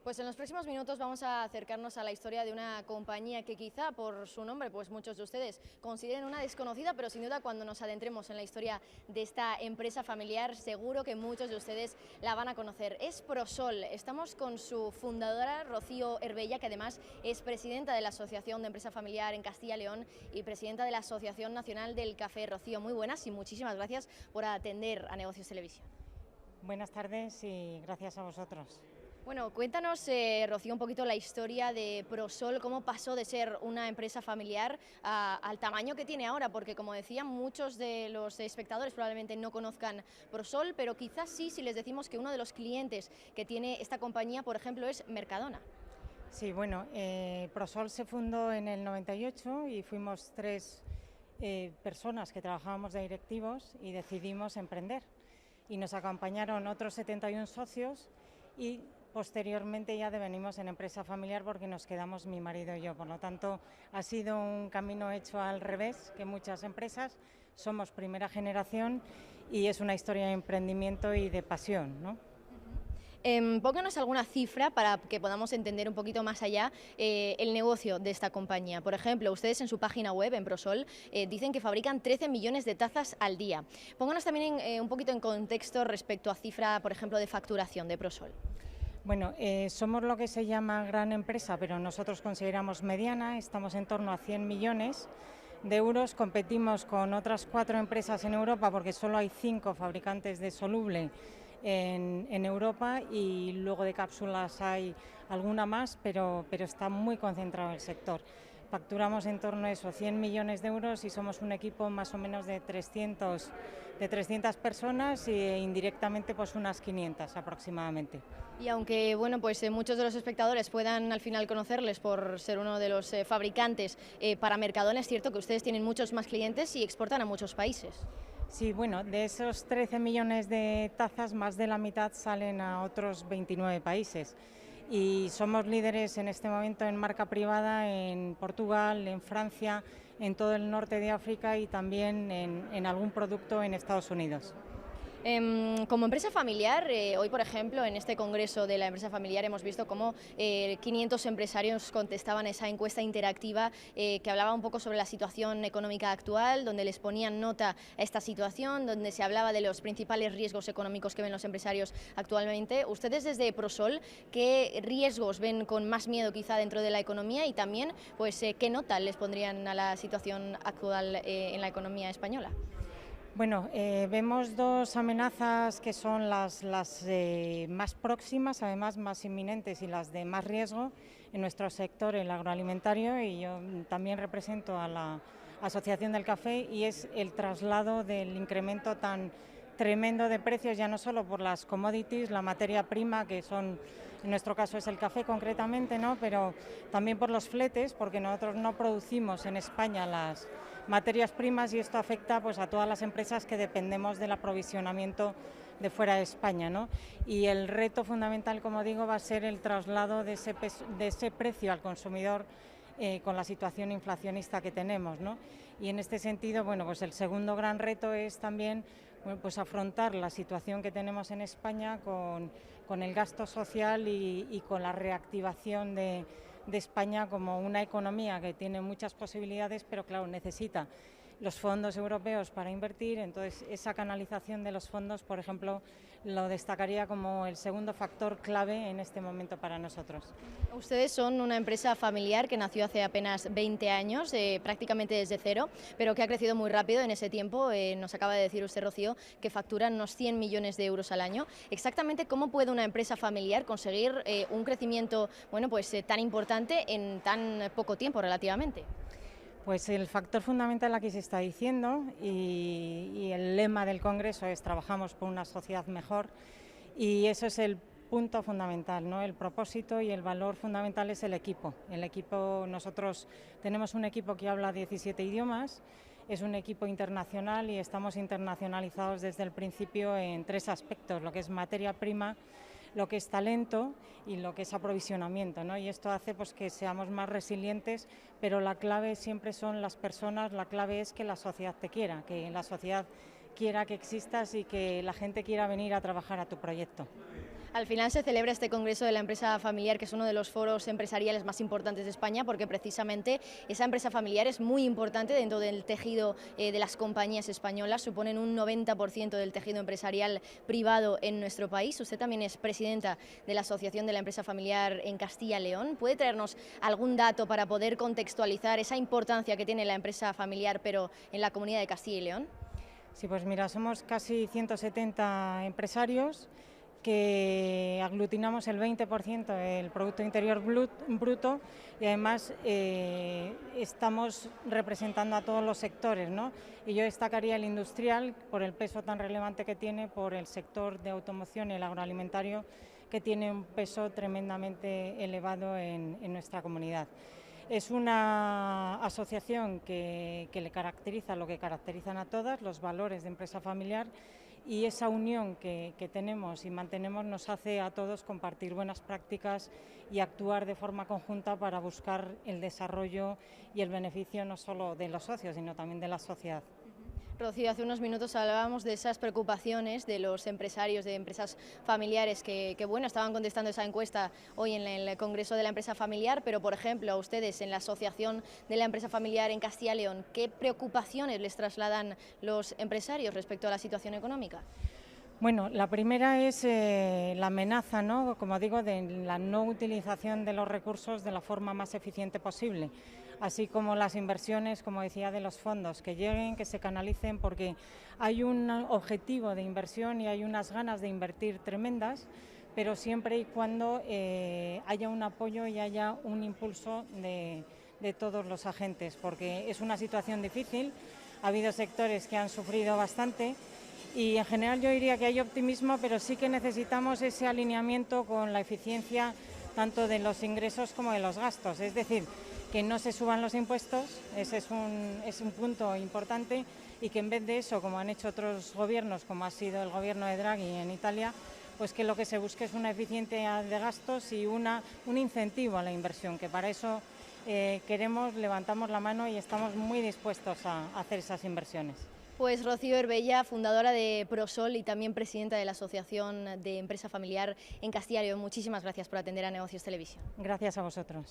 Pues en los próximos minutos vamos a acercarnos a la historia de una compañía que quizá por su nombre pues muchos de ustedes consideren una desconocida, pero sin duda cuando nos adentremos en la historia de esta empresa familiar seguro que muchos de ustedes la van a conocer. Es Prosol, estamos con su fundadora Rocío Herbella, que además es presidenta de la Asociación de Empresa Familiar en Castilla y León y presidenta de la Asociación Nacional del Café. Rocío, muy buenas y muchísimas gracias por atender a Negocios Televisión. Buenas tardes y gracias a vosotros. Bueno, cuéntanos, Rocío, un poquito la historia de Prosol, cómo pasó de ser una empresa familiar al tamaño que tiene ahora, porque como decía, muchos de los espectadores probablemente no conozcan Prosol, pero quizás sí si les decimos que uno de los clientes que tiene esta compañía, por ejemplo, es Mercadona. Sí, bueno, Prosol se fundó en el 98 y fuimos tres personas que trabajábamos de directivos y decidimos emprender. Y nos acompañaron otros 71 socios y posteriormente ya devenimos en empresa familiar porque nos quedamos mi marido y yo. Por lo tanto, ha sido un camino hecho al revés que muchas empresas. Somos primera generación y es una historia de emprendimiento y de pasión, ¿no? Pónganos alguna cifra para que podamos entender un poquito más allá el negocio de esta compañía. Por ejemplo, ustedes en su página web, en Prosol, dicen que fabrican 13 millones de tazas al día. Pónganos también un poquito en contexto respecto a cifra, por ejemplo, de facturación de Prosol. Bueno, somos lo que se llama gran empresa, pero nosotros consideramos mediana, estamos en torno a 100 millones de euros, competimos con otras 4 empresas en Europa porque solo hay 5 fabricantes de soluble en Europa y luego de cápsulas hay alguna más, pero está muy concentrado el sector. Facturamos en torno a eso, 100 millones de euros y somos un equipo más o menos de 300 personas e indirectamente pues unas 500 aproximadamente. Y aunque bueno, pues muchos de los espectadores puedan al final conocerles por ser uno de los fabricantes para Mercadona, es cierto que ustedes tienen muchos más clientes y exportan a muchos países. Sí, bueno, de esos 13 millones de tazas, más de la mitad salen a otros 29 países. Y somos líderes en este momento en marca privada en Portugal, en Francia, en todo el norte de África y también en algún producto en Estados Unidos. Como empresa familiar, hoy por ejemplo en este congreso de la empresa familiar hemos visto cómo 500 empresarios contestaban a esa encuesta interactiva que hablaba un poco sobre la situación económica actual, donde les ponían nota a esta situación, donde se hablaba de los principales riesgos económicos que ven los empresarios actualmente. Ustedes desde Prosol, ¿qué riesgos ven con más miedo quizá dentro de la economía y también pues, qué nota les pondrían a la situación actual en la economía española? Bueno, vemos dos amenazas que son las más próximas, además más inminentes y las de más riesgo en nuestro sector, el agroalimentario, y yo también represento a la Asociación del Café, y es el traslado del incremento tan tremendo de precios, ya no solo por las commodities, la materia prima, que son, en nuestro caso es el café concretamente, ¿no? Pero también por los fletes, porque nosotros no producimos en España las materias primas y esto afecta pues a todas las empresas que dependemos del aprovisionamiento de fuera de España, ¿no? Y el reto fundamental, como digo, va a ser el traslado de ese precio al consumidor con la situación inflacionista que tenemos, ¿no? Y en este sentido, bueno, pues el segundo gran reto es también pues afrontar la situación que tenemos en España con el gasto social y con la reactivación de España como una economía que tiene muchas posibilidades, pero claro, necesita los fondos europeos para invertir. Entonces esa canalización de los fondos, por ejemplo, lo destacaría como el segundo factor clave en este momento para nosotros. Ustedes son una empresa familiar que nació hace apenas 20 años, prácticamente desde cero, pero que ha crecido muy rápido en ese tiempo. Nos acaba de decir usted, Rocío, que facturan unos 100 millones de euros al año. Exactamente, ¿cómo puede una empresa familiar conseguir un crecimiento bueno, pues, tan importante en tan poco tiempo relativamente? Pues el factor fundamental aquí se está diciendo y el lema del Congreso es trabajamos por una sociedad mejor y eso es el punto fundamental, ¿no? El propósito y el valor fundamental es el equipo. El equipo, nosotros tenemos un equipo que habla 17 idiomas, es un equipo internacional y estamos internacionalizados desde el principio en 3 aspectos, lo que es materia prima, lo que es talento y lo que es aprovisionamiento, ¿no? Y esto hace pues que seamos más resilientes, pero la clave siempre son las personas, la clave es que la sociedad te quiera, que la sociedad quiera que existas y que la gente quiera venir a trabajar a tu proyecto. Al final se celebra este Congreso de la Empresa Familiar, que es uno de los foros empresariales más importantes de España, porque precisamente esa empresa familiar es muy importante dentro del tejido de las compañías españolas, suponen un 90% del tejido empresarial privado en nuestro país. Usted también es presidenta de la Asociación de la Empresa Familiar en Castilla y León. ¿Puede traernos algún dato para poder contextualizar esa importancia que tiene la empresa familiar, pero en la comunidad de Castilla y León? Sí, pues mira, somos casi 170 empresarios que aglutinamos el 20% del Producto Interior Bruto y además estamos representando a todos los sectores, ¿no? Y yo destacaría el industrial por el peso tan relevante que tiene, por el sector de automoción y el agroalimentario, que tiene un peso tremendamente elevado en nuestra comunidad. Es una asociación que le caracteriza lo que caracterizan a todas, los valores de empresa familiar, y esa unión que tenemos y mantenemos nos hace a todos compartir buenas prácticas y actuar de forma conjunta para buscar el desarrollo y el beneficio no solo de los socios, sino también de la sociedad. Rocío, hace unos minutos hablábamos de esas preocupaciones de los empresarios, de empresas familiares que bueno, estaban contestando esa encuesta hoy en el Congreso de la Empresa Familiar, pero por ejemplo a ustedes en la Asociación de la Empresa Familiar en Castilla y León, ¿qué preocupaciones les trasladan los empresarios respecto a la situación económica? Bueno, la primera es la amenaza, ¿no? Como digo, de la no utilización de los recursos de la forma más eficiente posible, así como las inversiones, como decía, de los fondos, que lleguen, que se canalicen, porque hay un objetivo de inversión y hay unas ganas de invertir tremendas, pero siempre y cuando haya un apoyo y haya un impulso de todos los agentes, porque es una situación difícil, ha habido sectores que han sufrido bastante. Y en general yo diría que hay optimismo, pero sí que necesitamos ese alineamiento con la eficiencia tanto de los ingresos como de los gastos. Es decir, que no se suban los impuestos, ese es un punto importante, y que en vez de eso, como han hecho otros gobiernos, como ha sido el gobierno de Draghi en Italia, pues que lo que se busque es una eficiencia de gastos y un incentivo a la inversión, que para eso levantamos la mano y estamos muy dispuestos a hacer esas inversiones. Pues Rocío Herbella, fundadora de Prosol y también presidenta de la Asociación de Empresa Familiar en Castilla y León, muchísimas gracias por atender a Negocios Televisión. Gracias a vosotros.